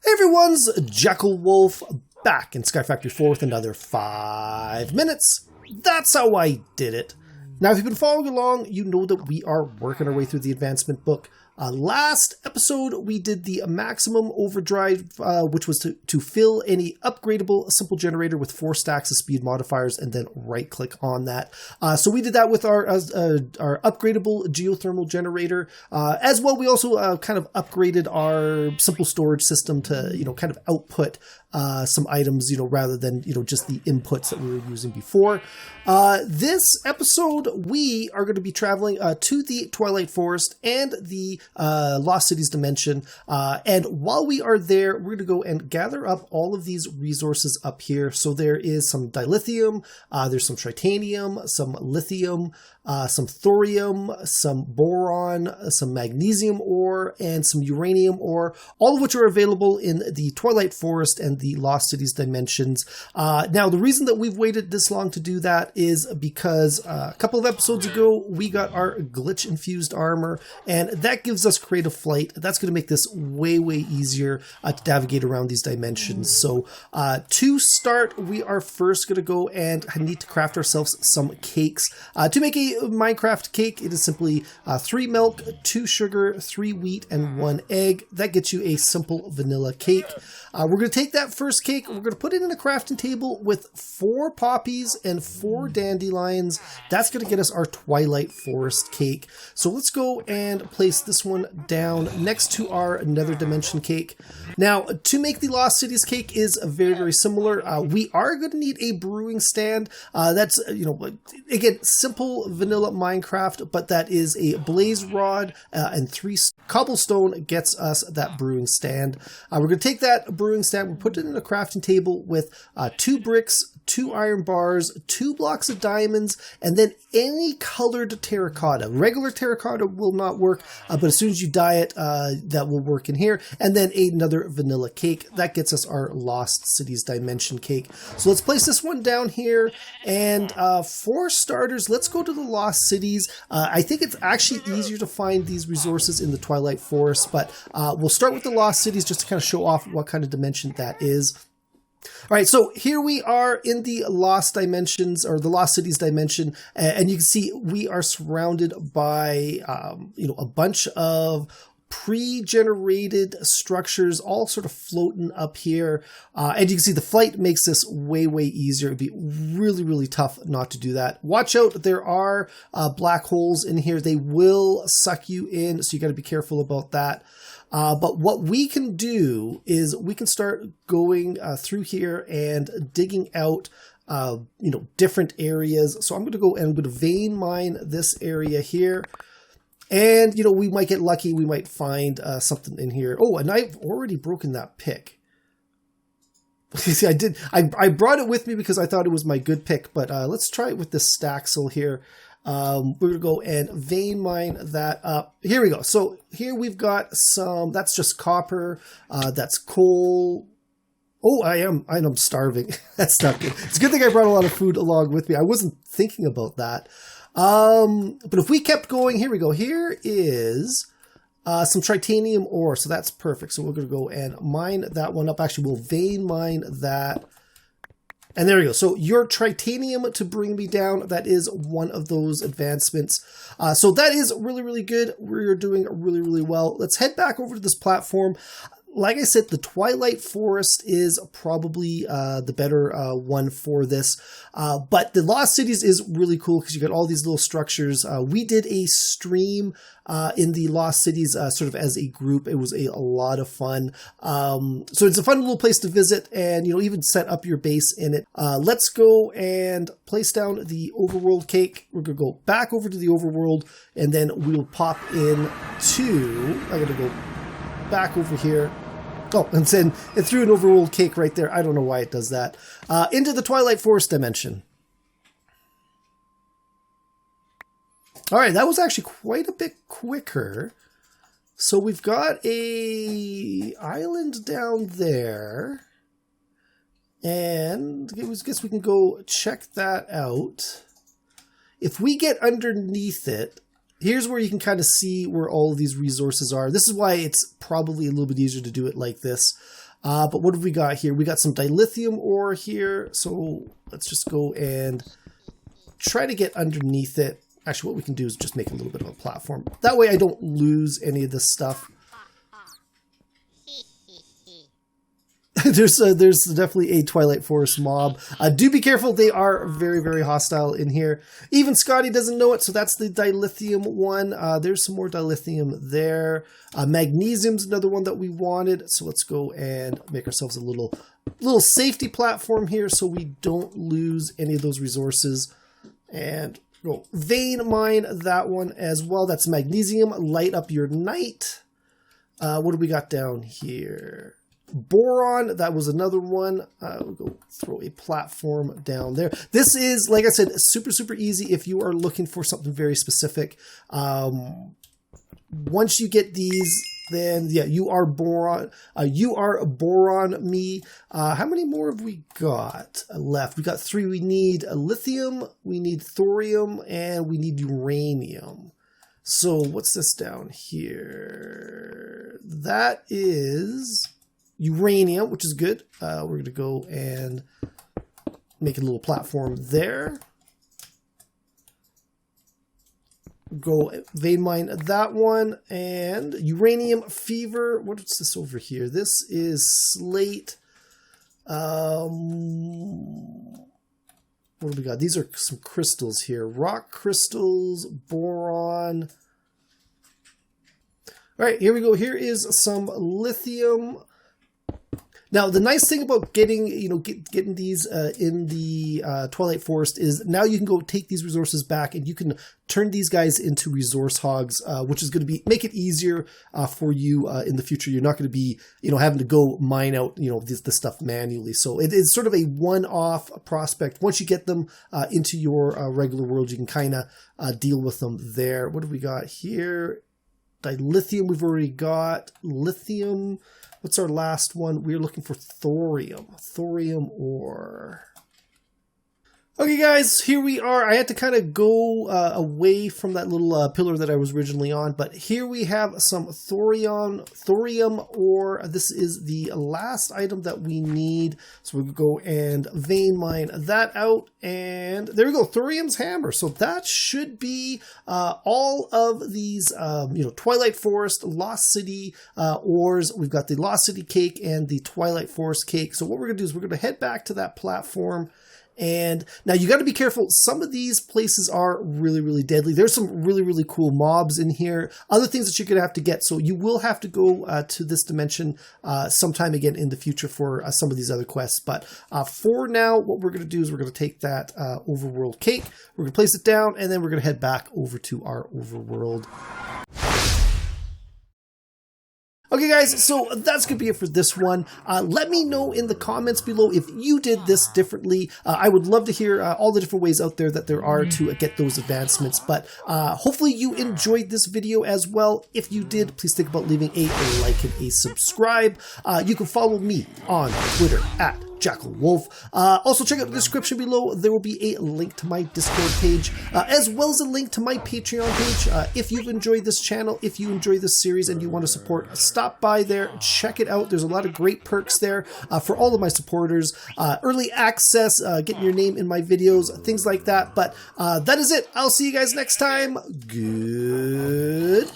Hey everyone's Jackel Wolf back in Skyfactory 4 with another 5 minutes. That's how I did it. Now, if you've been following along, you know that we are working our way through the advancement book. Last episode, we did the maximum overdrive, which was to fill any upgradable simple generator with 4 stacks of speed modifiers and then right-click on that. So we did that with our upgradable geothermal generator. As well, we also kind of upgraded our simple storage system to, kind of output some items, rather than, just the inputs that we were using before. This episode, we are going to be traveling to the Twilight Forest and the Lost Cities Dimension. And while we are there, we're going to go and gather up all of these resources up here. So there is some dilithium, there's some tritanium, some lithium, some thorium, some boron, some magnesium ore, and some uranium ore, all of which are available in the Twilight Forest and the Lost Cities Dimensions. Now, the reason that we've waited this long to do that is because a couple of episodes ago, we got our glitch-infused armor, and that gives us creative flight. That's going to make this way, way easier to navigate around these dimensions. So to start, we are first going to go and need to craft ourselves some cakes. To make a Minecraft cake, it is simply 3 milk, 2 sugar, 3 wheat, and 1 egg. That gets you a simple vanilla cake. We're going to take that first cake, we're going to put it in a crafting table with 4 poppies and 4 dandelions. That's going to get us our Twilight Forest cake. So let's go and place this one down next to our Nether Dimension cake. Now, to make the Lost Cities cake is very, very similar. We are going to need a brewing stand. That's, again, simple vanilla Minecraft, but that is a blaze rod and 3 cobblestone gets us that brewing stand. We're going to take that brewing stand, we'll put it in a crafting table with 2 bricks, 2 iron bars, 2 blocks of diamonds, and then any colored terracotta. Regular terracotta will not work, but as soon as you dye it, that will work in here. And then another vanilla cake. That gets us our Lost Cities Dimension cake. So let's place this one down here. And for starters, let's go to the Lost Cities. I think it's actually easier to find these resources in the Twilight Forest, but we'll start with the Lost Cities just to kind of show off what kind of dimension that is. All right, so here we are in the Lost Dimensions, or the Lost Cities Dimension, and you can see we are surrounded by, a bunch of pre-generated structures all sort of floating up here. And you can see the flight makes this way, way easier. It'd be really, really tough not to do that. Watch out, there are black holes in here. They will suck you in, so you got to be careful about that. But what we can do is we can start going through here and digging out, different areas. So I'm going to go and I'm going to vein mine this area here. And, we might get lucky. We might find something in here. Oh, and I've already broken that pick. See, I did. I brought it with me because I thought it was my good pick. But let's try it with this staxel here. We're going to go and vein mine that up. Here we go. So here we've got some, that's just copper. That's coal. Oh, I'm starving. That's not good. It's a good thing I brought a lot of food along with me. I wasn't thinking about that. But if we kept going, here we go. Here is some tritanium ore. So that's perfect. So we're going to go and mine that one up. Actually, we'll vein mine that. And there we go. So your tritanium to bring me down, that is one of those advancements. So that is really, really good. We're doing really, really well. Let's head back over to this platform. Like I said, the Twilight Forest is probably the better one for this. But the Lost Cities is really cool because you got all these little structures. We did a stream in the Lost Cities sort of as a group. It was a lot of fun. So it's a fun little place to visit and, even set up your base in it. Let's go and place down the overworld cake. We're going to go back over to the overworld and then we'll pop in to, I'm going to go back over here. Oh, and then it threw an overworld cake right there. I don't know why it does that. Into the Twilight Forest Dimension. All right, that was actually quite a bit quicker. So we've got a island down there. And I guess we can go check that out. If we get underneath it, here's where you can kind of see where all of these resources are. This is why it's probably a little bit easier to do it like this. But what have we got here? We got some dilithium ore here. So let's just go and try to get underneath it. Actually, what we can do is just make a little bit of a platform. That way I don't lose any of this stuff. There's definitely a Twilight Forest mob. Do be careful. They are very, very hostile in here. Even Scotty doesn't know it, so that's the dilithium one. There's some more dilithium there. Magnesium's another one that we wanted. So let's go and make ourselves a little safety platform here so we don't lose any of those resources. And go vein mine that one as well. That's magnesium. Light up your night. What do we got down here? Boron, that was another one. We'll go throw a platform down there. This is, like I said, super, super easy if you are looking for something very specific. Once you get these, then yeah, you are boron. Me. How many more have we got left? We got 3. We need lithium, we need thorium, and we need uranium. So what's this down here? That is uranium, which is good. We're going to go and make a little platform there. Go vein mine that one. And uranium fever. What's this over here? This is slate. What do we got? These are some crystals here. Rock crystals, boron. All right, here we go. Here is some lithium. Now, the nice thing about getting these in the Twilight Forest is now you can go take these resources back and you can turn these guys into resource hogs, which is going to make it easier for you in the future. You're not going to be, having to go mine out, this stuff manually. So it is sort of a one-off prospect. Once you get them into your regular world, you can kind of deal with them there. What do we got here? Dilithium, we've already got. Lithium. What's our last one? We're looking for thorium. Thorium ore. Okay, guys, here we are. I had to kind of go away from that little pillar that I was originally on, but here we have some thorium ore. This is the last item that we need. So we'll go and vein mine that out, and there we go, thorium's hammer. So that should be all of these, Twilight Forest, Lost City ores. We've got the Lost City cake and the Twilight Forest cake. So what we're gonna do is we're gonna head back to that platform. And now you got to be careful. Some of these places are really, really deadly. There's some really, really cool mobs in here. Other things that you're going to have to get. So you will have to go to this dimension sometime again in the future for some of these other quests. But for now, what we're going to do is we're going to take that overworld cake. We're going to place it down, and then we're going to head back over to our overworld. Okay, guys, so that's going to be it for this one. Let me know in the comments below if you did this differently. I would love to hear all the different ways out there that there are to get those advancements. But hopefully you enjoyed this video as well. If you did, please think about leaving a like and a subscribe. You can follow me on Twitter at JackelWolf. Also, check out the description below. There will be a link to my Discord page, as well as a link to my Patreon page. If you've enjoyed this channel, if you enjoy this series and you want to support, stop by there, check it out. There's a lot of great perks there for all of my supporters. Early access, getting your name in my videos, things like that. But that is it. I'll see you guys next time. Goodbye.